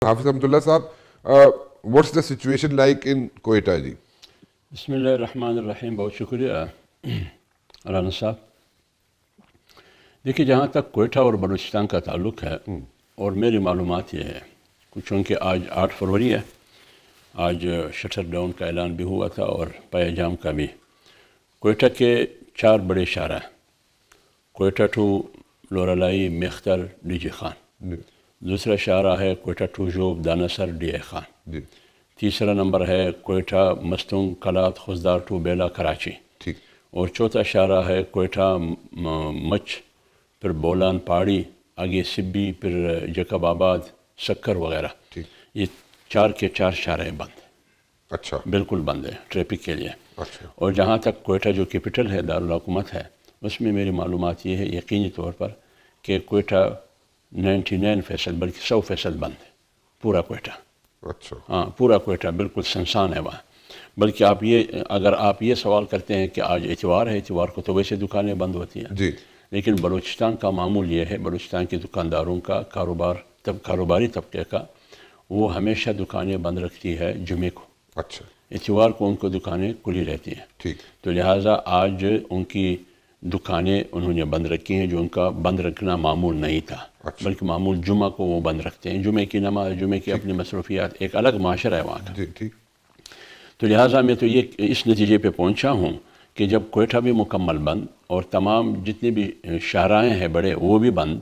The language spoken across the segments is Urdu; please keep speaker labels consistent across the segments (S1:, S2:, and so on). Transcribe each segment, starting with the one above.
S1: حافظ رحمۃ اللہ صاحب، واٹس دا سچویشن لائک ان کوئٹہ جی؟
S2: بسم اللہ الرحمن الرحیم. بہت شکریہ رانا صاحب. دیکھیے، جہاں تک کوئٹہ اور بلوچستان کا تعلق ہے اور میری معلومات یہ ہے، چونکہ آج 8 فروری ہے، آج شٹر ڈاؤن کا اعلان بھی ہوا تھا اور پائے جام کا بھی. کوئٹہ کے 4 بڑے شاہراہ، Quetta to Loralai Mekhtar D G Khan. دوسرا شاہراہ ہے Quetta to Zhob Dhanasar D A Khan. تیسرا نمبر ہے کوئٹہ مستونگ کلات خزدار ٹو بیلا کراچی. اور چوتھا شاہراہ ہے کوئٹہ مچ، پھر بولان پہاڑی، آگے سبی، پھر جیکب آباد، سکر وغیرہ. یہ 4 کے 4 شاہراہیں بند ہیں.
S1: اچھا،
S2: بالکل بند ہے ٹریفک کے لیے.
S1: اچھا.
S2: اور جہاں تک کوئٹہ جو کیپٹل ہے، دارالحکومت ہے، اس میں میری معلومات یہ ہے یقینی طور پر کہ کوئٹہ 99% بلکہ 100% بند ہے. پورا کوئٹہ،
S1: اچھا،
S2: ہاں پورا کوئٹہ بالکل سنسان ہے وہاں. بلکہ اگر آپ یہ سوال کرتے ہیں کہ آج اتوار ہے، اتوار کو تو ویسے دکانیں بند ہوتی ہیں
S1: جی.
S2: لیکن بلوچستان کا معمول یہ ہے، بلوچستان کے دکانداروں کا کاروباری طبقے کا، وہ ہمیشہ دکانیں بند رکھتی ہے جمعے کو.
S1: اچھا.
S2: اتوار کو ان کو دکانیں کھلی رہتی ہیں.
S1: ٹھیک.
S2: تو لہٰذا آج ان کی دکانیں انہوں نے بند رکھی ہیں، جو ان کا بند رکھنا معمول نہیں تھا.
S1: اچھا.
S2: بلکہ معمول جمعہ کو وہ بند رکھتے ہیں. جمعے کی نماز، جمعے کی اپنی مصروفیات، ایک الگ معاشرہ ہے وہاں کا.
S1: جی. ٹھیک.
S2: تو لہٰذا میں تو اس نتیجے پہ پہنچا ہوں کہ جب کوئٹہ بھی مکمل بند اور تمام جتنے بھی شاہراہیں ہیں بڑے وہ بھی بند،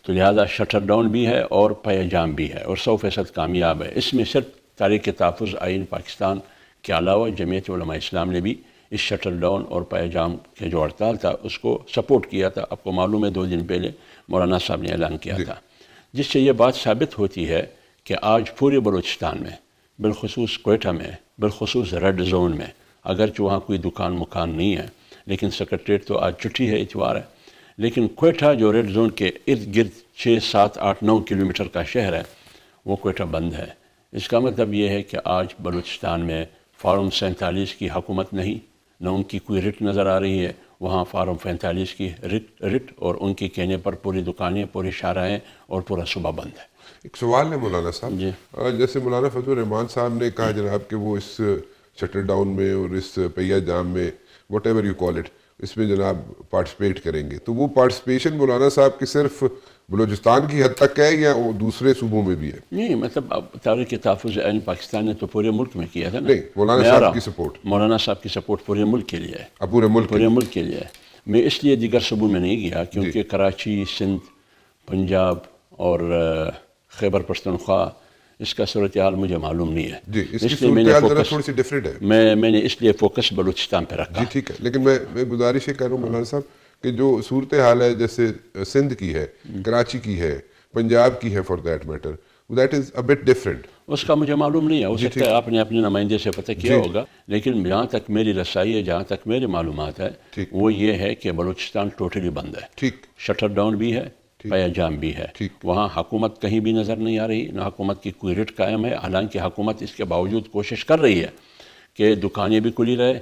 S2: تو لہٰذا شٹر ڈاؤن بھی ہے اور پائے جام بھی ہے اور 100% کامیاب ہے. اس میں صرف تحریک تحفظ آئین پاکستان کے علاوہ جمعیت علماء اسلام نے بھی اس شٹر ڈاؤن اور پائے جام کے جو ہڑتال تھا اس کو سپورٹ کیا تھا. آپ کو معلوم ہے 2 دن پہلے مولانا صاحب نے اعلان کیا تھا، جس سے یہ بات ثابت ہوتی ہے کہ آج پورے بلوچستان میں، بالخصوص کوئٹہ میں، بالخصوص ریڈ زون میں، اگرچہ وہاں کوئی دکان مکان نہیں ہے لیکن سیکریٹریٹ تو آج چھٹی ہے، اتوار ہے، لیکن کوئٹہ جو ریڈ زون کے ارد گرد 6، 7، 8، 9 کلومیٹر کا شہر ہے، وہ کوئٹہ بند ہے. اس کا مطلب یہ ہے کہ آج بلوچستان میں فارم 47 کی حکومت نہیں، نہ ان کی کوئی رٹ نظر آ رہی ہے. وہاں فارم 45 کی رٹ اور ان کے کہنے پر پوری دکانیں، پوری شاہراہیں اور پورا صوبہ بند ہے.
S1: ایک سوال ہے مولانا صاحب.
S2: جی.
S1: جیسے مولانا فضل الرحمان صاحب نے کہا جناب کہ وہ اس شٹر ڈاؤن میں اور اس پہیہ جام میں whatever you call it, اس میں جناب پارٹیسپیٹ کریں گے، تو وہ پارٹیسپیشن مولانا صاحب کی صرف بلوچستان کی حد تک ہے یا وہ دوسرے صوبوں میں بھی ہے؟
S2: نہیں، مطلب اب تحریک تحفظ آئین پاکستان نے تو پورے ملک میں کیا تھا نا.
S1: نہیں، مولانا صاحب کی سپورٹ،
S2: مولانا صاحب کی سپورٹ پورے ملک کے لیے ہے.
S1: پورے ملک
S2: کے لیے ہے. میں اس لیے دیگر صوبوں میں نہیں گیا کیونکہ کراچی، سندھ، پنجاب اور خیبر پختونخوا، اس کا صورتحال مجھے معلوم نہیں ہے.
S1: جی. اس کی صورتحال ذرا تھوڑی سی ڈفرینٹ ہے.
S2: میں نے اس لیے فوکس بلوچستان پہ رکھا.
S1: جی ٹھیک ہے، لیکن میں گزارش یہ کر رہا ہوں مولانا صاحب کہ جو صورتحال ہے جیسے سندھ کی ہے، کراچی کی ہے، پنجاب کی ہے، for that matter, that is a bit different.
S2: اس کا مجھے معلوم نہیں ہے، ہو سکتا ہے آپ نے اپنے نمائندے سے پتہ کیا ہوگا، لیکن جہاں تک میری رسائی ہے، جہاں تک میری معلومات ہے، وہ یہ ہے کہ بلوچستان ٹوٹلی بند ہے.
S1: ٹھیک.
S2: شٹر ڈاؤن بھی ہے، پائے جام بھی ہے. وہاں حکومت کہیں بھی نظر نہیں آ رہی، نہ حکومت کی کوئی رٹ قائم ہے. حالانکہ حکومت اس کے باوجود کوشش کر رہی ہے کہ دکانیں بھی کھلی رہے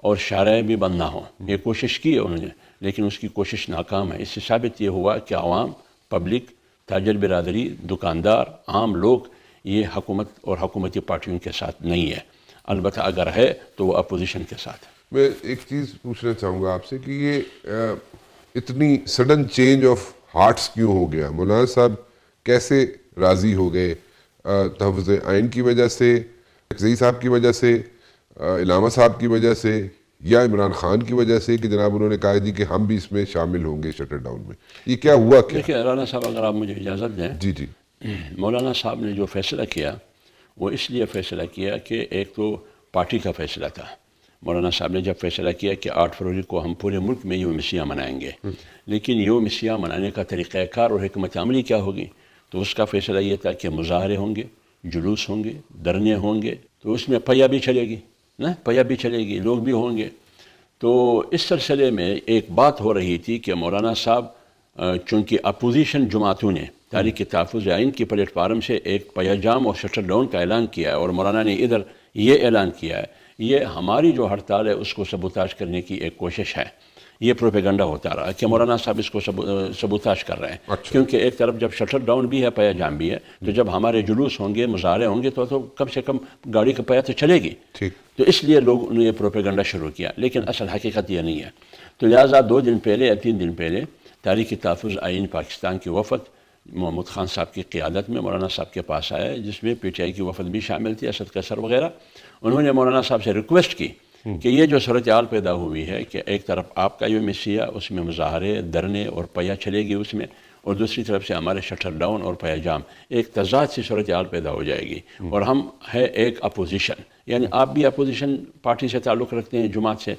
S2: اور شاہراہیں بھی بند نہ ہوں. یہ کوشش کی ہے انہوں نے، لیکن اس کی کوشش ناکام ہے. اس سے ثابت یہ ہوا کہ عوام، پبلک، تاجر برادری، دکاندار، عام لوگ یہ حکومت اور حکومتی پارٹیوں کے ساتھ نہیں ہے. البتہ اگر ہے تو وہ اپوزیشن کے ساتھ ہے.
S1: میں ایک چیز پوچھنا چاہوں گا آپ سے کہ یہ اتنی سڈن چینج آف ہارٹس کیوں ہو گیا؟ مولانا صاحب کیسے راضی ہو گئے؟ تحفظ آئین کی وجہ سے، زئی صاحب کی وجہ سے، علامہ صاحب کی وجہ سے، یا عمران خان کی وجہ سے کہ جناب انہوں نے کہا جی کہ ہم بھی اس میں شامل ہوں گے شٹر ڈاؤن میں؟ یہ کیا ہوا کیا؟
S2: دیکھیے رانا صاحب، اگر آپ مجھے اجازت دیں.
S1: جی جی.
S2: مولانا صاحب نے جو فیصلہ کیا وہ اس لیے فیصلہ کیا کہ ایک تو پارٹی کا فیصلہ تھا. مولانا صاحب نے جب فیصلہ کیا کہ 8 فروری کو ہم پورے ملک میں یوم سیاہ منائیں گے، لیکن یوم سیاہ منانے کا طریقہ کار اور حکمت عملی کیا ہوگی، تو اس کا فیصلہ یہ تھا کہ مظاہرے ہوں گے، جلوس ہوں گے، دھرنے ہوں گے، تو اس میں پیا بھی چلے گی نا، پیا بھی چلے گی، لوگ بھی ہوں گے. تو اس سلسلے میں ایک بات ہو رہی تھی کہ مولانا صاحب چونکہ اپوزیشن جماعتوں نے تحریک تحفظ آئین کی پلیٹ فارم سے ایک پیا جام اور شٹر ڈاؤن کا اعلان کیا ہے، اور مولانا نے ادھر یہ اعلان کیا ہے، یہ ہماری جو ہڑتال ہے اس کو سبوتاژ کرنے کی ایک کوشش ہے. یہ پروپیگنڈا ہوتا رہا کہ مولانا صاحب اس کو سبوتاش کر رہے ہیں. کیونکہ ایک طرف جب شٹر ڈاؤن بھی ہے، پیا جام بھی ہے، تو جب ہمارے جلوس ہوں گے، مظاہرے ہوں گے، تو کم سے کم گاڑی کا پیا تو چلے گی. تو اس لیے لوگوں نے یہ پروپیگنڈا شروع کیا، لیکن اصل حقیقت یہ نہیں ہے. تو لہٰذا 2 دن پہلے یا 3 دن پہلے تحریک تحفظ آئین پاکستان کی وفد محمود خان صاحب کی قیادت میں مولانا صاحب کے پاس آئے، جس میں پی ٹی آئی کی وفد بھی شامل تھی، اسد قیصر وغیرہ. انہوں نے مولانا صاحب سے ریکویسٹ کی کہ یہ جو صورتحال پیدا ہوئی ہے کہ ایک طرف آپ کا یوم سیاہ، اس میں مظاہرے، دھرنے اور پیا چلے گی اس میں، اور دوسری طرف سے ہمارے شٹر ڈاؤن اور پیا جام، ایک تضاد سی صورتحال پیدا ہو جائے گی. اور ہم ہے ایک اپوزیشن، یعنی آپ بھی اپوزیشن پارٹی سے تعلق رکھتے ہیں، جماعت سے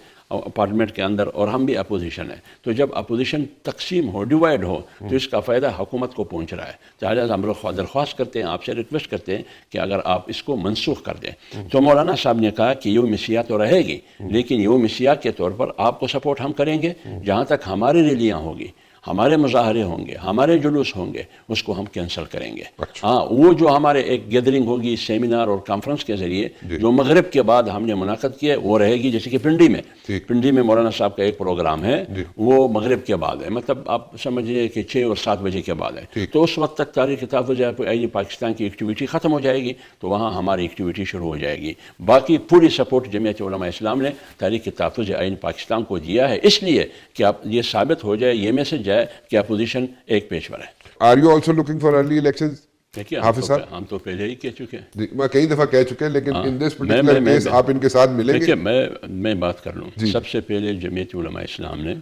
S2: پارلیمنٹ کے اندر، اور ہم بھی اپوزیشن ہیں. تو جب اپوزیشن تقسیم ہو، ڈیوائڈ ہو، تو اس کا فائدہ حکومت کو پہنچ رہا ہے. لہٰذا ہم لوگ درخواست کرتے ہیں، آپ سے ریکویسٹ کرتے ہیں کہ اگر آپ اس کو منسوخ کر دیں. تو مولانا صاحب نے کہا کہ یوم سیاہ تو رہے گی، لیکن یوم سیاہ کے طور پر آپ کو سپورٹ ہم کریں گے. جہاں تک ہماری ریلیاں ہوگی، ہمارے مظاہرے ہوں گے، ہمارے جلوس ہوں گے، اس کو ہم کینسل کریں گے. ہاں، وہ جو ہمارے ایک گیدرنگ ہوگی سیمینار اور کانفرنس کے ذریعے جو مغرب کے بعد ہم نے منعقد کیا، وہ رہے گی. جیسے کہ پنڈی میں مولانا صاحب کا ایک پروگرام ہے، وہ مغرب کے بعد ہے، مطلب آپ سمجھیے کہ 6 اور 7 بجے کے بعد ہے. تو اس وقت تک تحریک تحفظ آئین پاکستان کی ایکٹیویٹی ختم ہو جائے گی، تو وہاں ہماری ایکٹیویٹی شروع ہو جائے گی. باقی پوری سپورٹ جمعیت علماء اسلام نے تحریک تحفظ آئین پاکستان کو دیا ہے، اس لیے کہ اب یہ ثابت ہو جائے، یہ میسج جائے کہ اپوزیشن ایک پیش پر ہے.
S1: Are you also looking for early elections? حافظ صاحب،
S2: ہم تو پہلے ہی کہہ چکے ہیں،
S1: میں کئی دفعہ کہہ چکے ہیں، لیکن ان دس پرٹیکولر کیس آپ ان کے ساتھ ملیں گے.
S2: دیکھیے میں بات کر لوں. سب سے پہلے جمعیت علماء اسلام نے،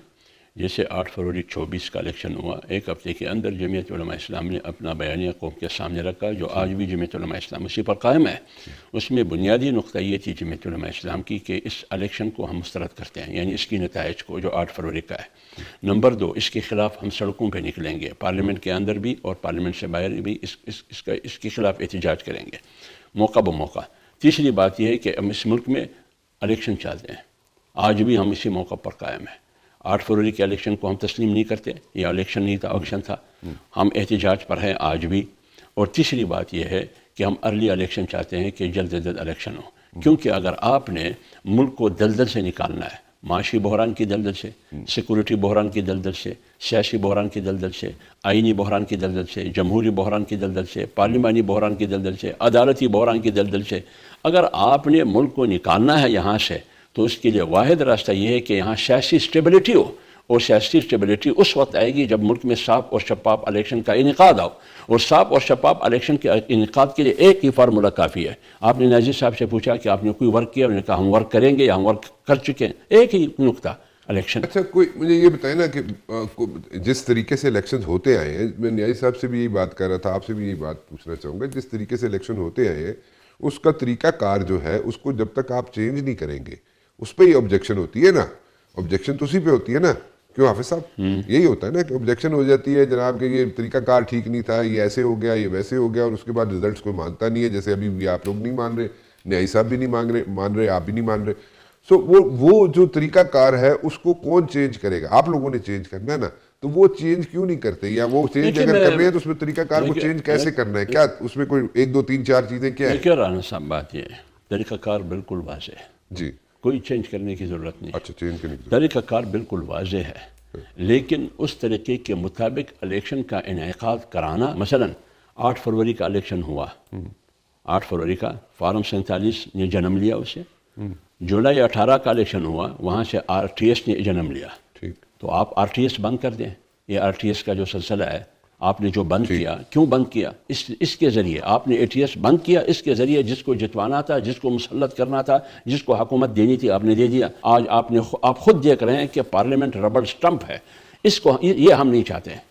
S2: جیسے 8 فروری 24 کا الیکشن ہوا، ایک ہفتے کے اندر جمعیت علماء اسلام نے اپنا بیانیہ قوم کے سامنے رکھا، جو آج بھی جمعیت علماء اسلام اسی پر قائم ہے. اس میں بنیادی نقطہ یہ تھی جمعیت علماء اسلام کی کہ اس الیکشن کو ہم مسترد کرتے ہیں، یعنی اس کی نتائج کو جو 8 فروری کا ہے. نمبر 2، اس کے خلاف ہم سڑکوں پہ نکلیں گے، پارلیمنٹ کے اندر بھی اور پارلیمنٹ سے باہر بھی اس کے خلاف احتجاج کریں گے موقع بموقع. تیسری بات یہ ہے کہ ہم اس ملک میں الیکشن چاہتے ہیں، آج بھی ہم اسی موقع پر قائم ہیں. 8 فروری کے الیکشن کو ہم تسلیم نہیں کرتے، یہ الیکشن نہیں تھا، آکشن تھا. ہم احتجاج پر ہیں آج بھی. اور تیسری بات یہ ہے کہ ہم ارلی الیکشن چاہتے ہیں کہ جلد از جلد الیکشن ہو. کیونکہ اگر آپ نے ملک کو دلدل سے نکالنا ہے، معاشی بحران کی دلدل سے، سیکورٹی بحران کی دلدل سے، سیاسی بحران کی دلدل سے، آئینی بحران کی دلدل سے، جمہوری بحران کی دلدل سے، پارلیمانی بحران کی دلدل سے، عدالتی بحران کی دلدل سے، اگر آپ نے ملک کو نکالنا ہے یہاں سے، تو اس کے لیے واحد راستہ یہ ہے کہ یہاں سیاسی اسٹیبلٹی ہو. اور سیاسی اسٹیبلٹی اس وقت آئے گی جب ملک میں صاف اور شفاف الیکشن کا انعقاد ہو. اور صاف اور شفاف الیکشن کے انعقاد کے لیے ایک ہی فارمولہ کافی ہے. آپ نے ناظر صاحب سے پوچھا کہ آپ نے کوئی ورک کیا، انہوں نے کہا ہم ورک کریں گے یا ہم ورک کر چکے ہیں. ایک ہی نقطہ، الیکشن.
S1: اچھا، کوئی مجھے یہ بتائیں نا کہ جس طریقے سے الیکشن ہوتے آئے ہیں، میں نیازی صاحب سے بھی یہی بات کر رہا تھا، آپ سے بھی یہی بات پوچھنا چاہوں گا، جس طریقے سے الیکشن ہوتے آئے ہیں اس کا طریقہ کار جو ہے، اس کو جب تک آپ چینج نہیں کریں گے، اس پہ ہی آبجیکشن ہوتی ہے نا. آبجیکشن تو اسی پہ ہوتی ہے نا. کیوں حافظ صاحب؟ یہی ہوتا ہے نا کہ آبجیکشن ہو جاتی ہے، جناب کہ یہ طریقہ کار ٹھیک نہیں تھا، یہ ایسے ہو گیا، یہ ویسے ہو گیا، اور اس کے بعد ریزلٹس کو مانتا نہیں ہے. جیسے ابھی بھی آپ لوگ نہیں مان رہے، نیازی صاحب بھی نہیں مان رہے، آپ بھی نہیں مان رہے. سو وہ جو طریقہ کار ہے اس کو کون چینج کرے گا؟ آپ لوگوں نے چینج کرنا ہے نا. تو وہ چینج کیوں نہیں کرتے، یا وہ چینج اگر کر رہے ہیں تو اس میں طریقہ کار کو چینج کیسے کرنا ہے؟ کیا اس میں کوئی 1 2 3 4 چیزیں کیا ہے؟
S2: کیا رانا صاحب بات یہ ہے، طریقہ کار بالکل واضح ہے.
S1: جی،
S2: کوئی چینج کرنے کی ضرورت نہیں.
S1: اچھا، چینج کرنے کی
S2: طریقہ کار بالکل واضح ہے، لیکن اس طریقے کے مطابق الیکشن کا انعقاد کرانا. مثلا 8 فروری کا الیکشن ہوا، 8 فروری کا فارم 47 نے جنم لیا اسے. جولائی 18 کا الیکشن ہوا، وہاں سے RTS نے جنم لیا. تو آپ RTS بند کر دیں. یہ RTS کا جو سلسلہ ہے آپ نے جو بند کیا، کیوں بند کیا؟ اس کے ذریعے آپ نے ATS بند کیا، اس کے ذریعے جس کو جتوانا تھا، جس کو مسلط کرنا تھا، جس کو حکومت دینی تھی، آپ نے دے دیا. آج آپ خود دیکھ رہے ہیں کہ پارلیمنٹ ربڑ سٹمپ ہے. اس کو یہ ہم نہیں چاہتے ہیں.